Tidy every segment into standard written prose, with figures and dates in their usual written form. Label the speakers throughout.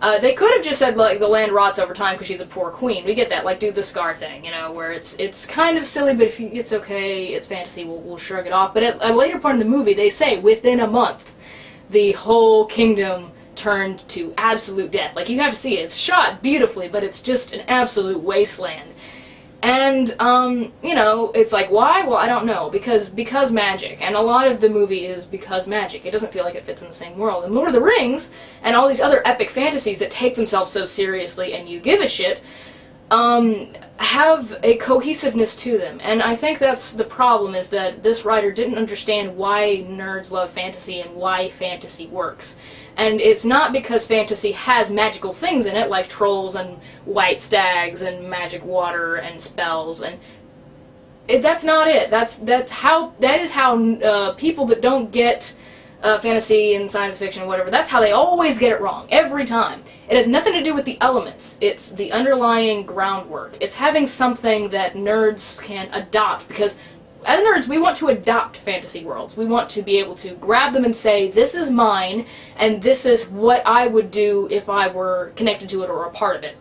Speaker 1: They could have just said, like, the land rots over time because she's a poor queen. We get that, like, do the Scar thing, you know, where it's kind of silly, but if it's okay, it's fantasy, we'll shrug it off. But at a later part in the movie, they say, within a month, the whole kingdom turned to absolute death. Like, you have to see it. It's shot beautifully, but it's just an absolute wasteland. And, you know, it's like, why? Well, I don't know. Because magic. And a lot of the movie is because magic. It doesn't feel like it fits in the same world. And Lord of the Rings, and all these other epic fantasies that take themselves so seriously and you give a shit, have a cohesiveness to them. And I think that's the problem, is that this writer didn't understand why nerds love fantasy and why fantasy works. And it's not because fantasy has magical things in it, like trolls and white stags and magic water and spells, and that's not it. That is how people that don't get fantasy and science fiction, whatever, that's how they always get it wrong, every time. It has nothing to do with the elements. It's the underlying groundwork. It's having something that nerds can adopt, because as nerds, we want to adopt fantasy worlds. We want to be able to grab them and say, this is mine, and this is what I would do if I were connected to it or a part of it.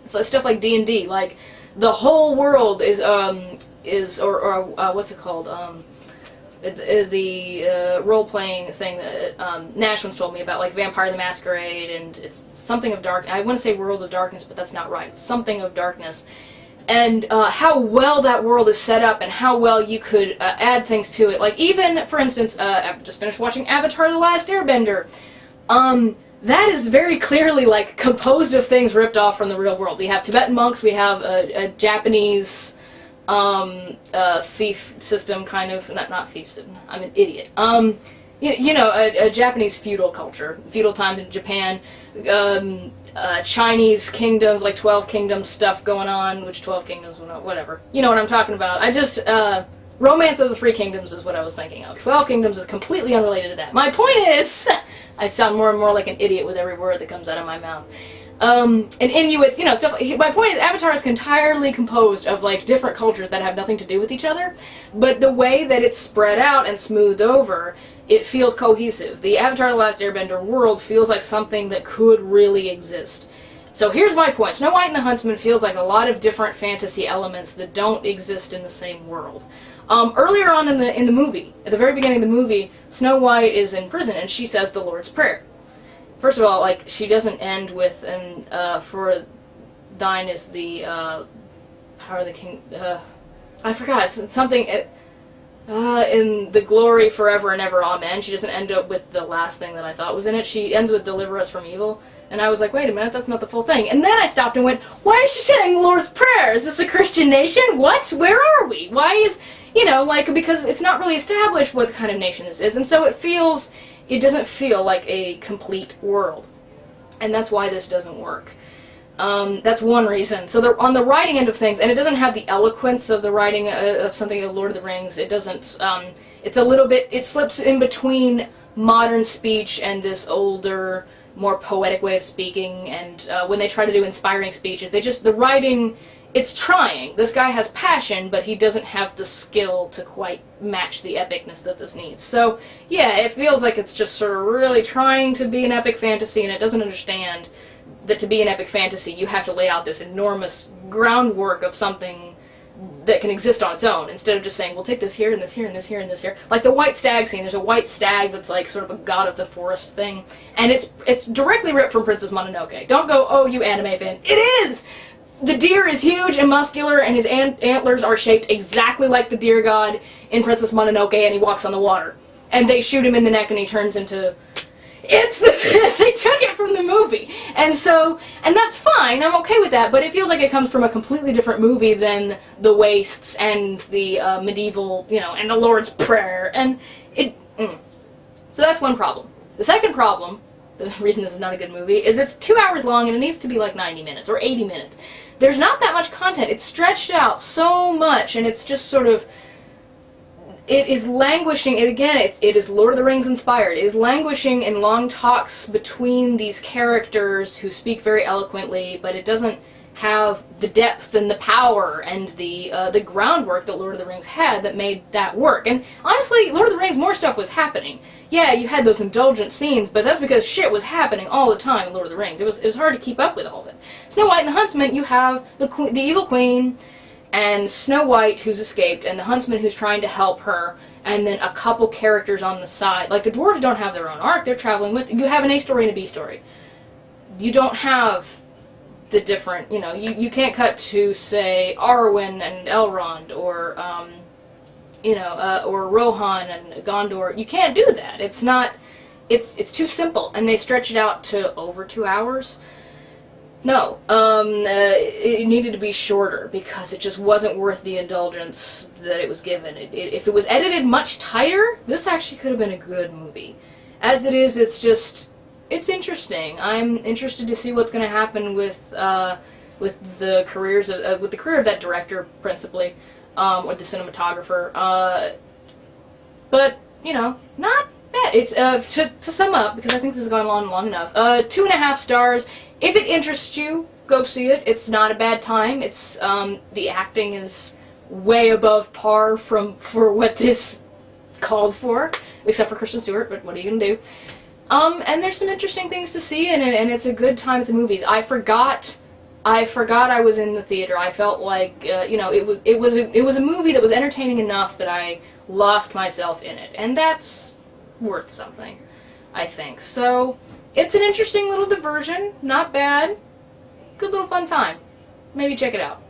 Speaker 1: So stuff like D&D, like, the whole world is what's it called? The role-playing thing that Nash once told me about, like Vampire the Masquerade, and it's something of dark. I want to say Worlds of Darkness, but that's not right. It's something of darkness. And how well that world is set up, and how well you could add things to it. Like, even, for instance, I've just finished watching Avatar The Last Airbender. That is very clearly, like, composed of things ripped off from the real world. We have Tibetan monks, we have a Japanese fief system, kind of. Not fief system, I'm an idiot. You know, a Japanese feudal culture, feudal times in Japan, Chinese kingdoms, like 12 kingdoms stuff going on, which 12 kingdoms, whatever. You know what I'm talking about. I just, Romance of the Three Kingdoms is what I was thinking of. 12 Kingdoms is completely unrelated to that. My point is, I sound more and more like an idiot with every word that comes out of my mouth. And Inuits, you know, stuff. My point is, Avatar is entirely composed of, like, different cultures that have nothing to do with each other, but the way that it's spread out and smoothed over, it feels cohesive. The Avatar The Last Airbender world feels like something that could really exist. So here's my point. Snow White and the Huntsman feels like a lot of different fantasy elements that don't exist in the same world. Earlier on in the movie, at the very beginning of the movie, Snow White is in prison and she says the Lord's Prayer. First of all, like, she doesn't end with, and for thine is the power of the king. I forgot. It's something in the glory forever and ever. Amen. She doesn't end up with the last thing that I thought was in it. She ends with deliver us from evil. And I was like, wait a minute, that's not the full thing. And then I stopped and went, why is she saying the Lord's Prayer? Is this a Christian nation? What? Where are we? Why is, you know, like, because it's not really established what kind of nation this is. And so it doesn't feel like a complete world. And that's why this doesn't work. That's one reason. So on the writing end of things, and it doesn't have the eloquence of the writing of something like Lord of the Rings, it doesn't, it's a little bit, it slips in between modern speech and this older, more poetic way of speaking, and when they try to do inspiring speeches, the writing, it's trying. This guy has passion, but he doesn't have the skill to quite match the epicness that this needs. So, yeah, it feels like it's just sort of really trying to be an epic fantasy, and it doesn't understand that to be an epic fantasy, you have to lay out this enormous groundwork of something that can exist on its own, instead of just saying, we'll take this here, and this here, and this here, and this here. Like the white stag scene, there's a white stag that's like sort of a god of the forest thing, and it's directly ripped from Princess Mononoke. Don't go, oh, you anime fan. It is! The deer is huge and muscular, and his antlers are shaped exactly like the deer god in Princess Mononoke, and he walks on the water. And they shoot him in the neck, and he turns into... It's this. They took it from the movie, and that's fine. I'm okay with that. But it feels like it comes from a completely different movie than the Wastes and the medieval, you know, and the Lord's Prayer, and it. So that's one problem. The second problem, the reason this is not a good movie, is it's 2 hours long and it needs to be like 90 minutes or 80 minutes. There's not that much content. It's stretched out so much, and it's just sort of. It is languishing, and again, it is Lord of the Rings inspired. It is languishing in long talks between these characters who speak very eloquently, but it doesn't have the depth and the power and the groundwork that Lord of the Rings had that made that work. And honestly, Lord of the Rings, more stuff was happening. Yeah, you had those indulgent scenes, but that's because shit was happening all the time in Lord of the Rings. It was hard to keep up with all of it. Snow White and the Huntsman, you have the evil queen, and Snow White who's escaped, and the Huntsman who's trying to help her, and then a couple characters on the side. Like, the dwarves don't have their own arc, they're traveling with... You have an A story and a B story. You don't have the different, you know, you can't cut to, say, Arwen and Elrond, or, or Rohan and Gondor. You can't do that. It's not, it's too simple, and they stretch it out to over 2 hours. No, it needed to be shorter, because it just wasn't worth the indulgence that it was given. If it was edited much tighter, this actually could have been a good movie. As it is, it's just... It's interesting. I'm interested to see what's going to happen with the career of that director, principally, or the cinematographer. But you know, not bad. It's to sum up, because I think this has gone on long enough. 2.5 stars. If it interests you, go see it. It's not a bad time. It's the acting is way above par for what this called for, except for Kristen Stewart. But what are you gonna do? And there's some interesting things to see, and it's a good time at the movies. I forgot I was in the theater. I felt like, it was a movie that was entertaining enough that I lost myself in it, and that's worth something, I think. So, it's an interesting little diversion, not bad, good little fun time. Maybe check it out.